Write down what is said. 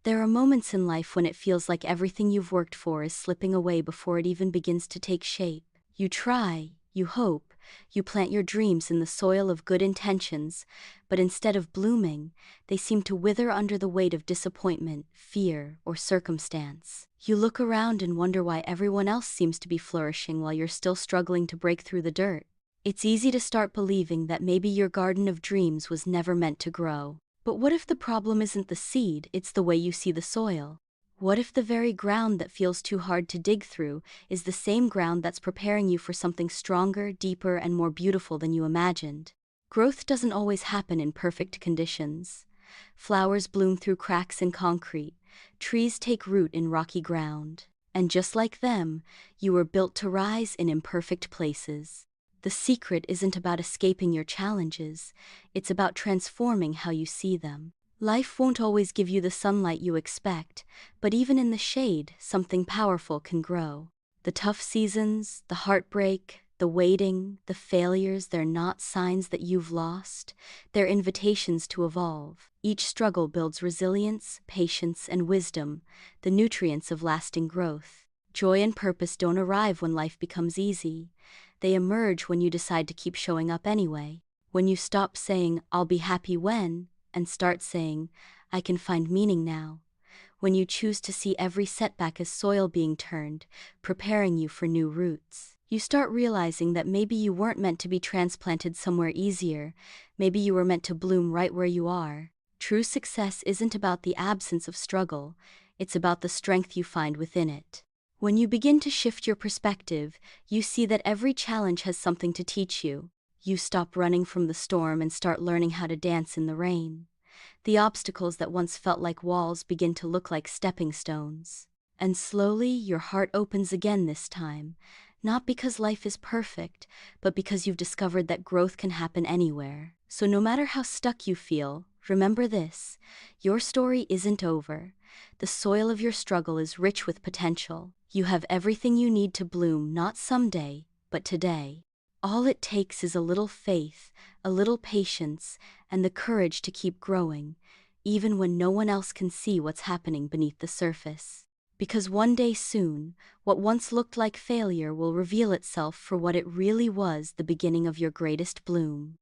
There are moments in life when it feels like everything you've worked for is slipping away before it even begins to take shape. You try, you hope, you plant your dreams in the soil of good intentions, but instead of blooming, they seem to wither under the weight of disappointment, fear, or circumstance. You look around and wonder why everyone else seems to be flourishing while you're still struggling to break through the dirt. It's easy to start believing that maybe your garden of dreams was never meant to grow. But what if the problem isn't the seed, it's the way you see the soil? What if the very ground that feels too hard to dig through is the same ground that's preparing you for something stronger, deeper, and more beautiful than you imagined? Growth doesn't always happen in perfect conditions. Flowers bloom through cracks in concrete, trees take root in rocky ground. And just like them, you were built to rise in imperfect places. The secret isn't about escaping your challenges, it's about transforming how you see them. Life won't always give you the sunlight you expect, but even in the shade, something powerful can grow. The tough seasons, the heartbreak, the waiting, the failures, they're not signs that you've lost. They're invitations to evolve. Each struggle builds resilience, patience, and wisdom, the nutrients of lasting growth. Joy and purpose don't arrive when life becomes easy. They emerge when you decide to keep showing up anyway. When you stop saying, "I'll be happy when," and start saying, "I can find meaning now." When you choose to see every setback as soil being turned, preparing you for new roots. You start realizing that maybe you weren't meant to be transplanted somewhere easier, maybe you were meant to bloom right where you are. True success isn't about the absence of struggle, it's about the strength you find within it. When you begin to shift your perspective, you see that every challenge has something to teach you. You stop running from the storm and start learning how to dance in the rain. The obstacles that once felt like walls begin to look like stepping stones. And slowly, your heart opens again this time, not because life is perfect, but because you've discovered that growth can happen anywhere. So no matter how stuck you feel, remember this: your story isn't over. The soil of your struggle is rich with potential. You have everything you need to bloom, not someday, but today. All it takes is a little faith, a little patience, and the courage to keep growing, even when no one else can see what's happening beneath the surface. Because one day soon, what once looked like failure will reveal itself for what it really was: the beginning of your greatest bloom.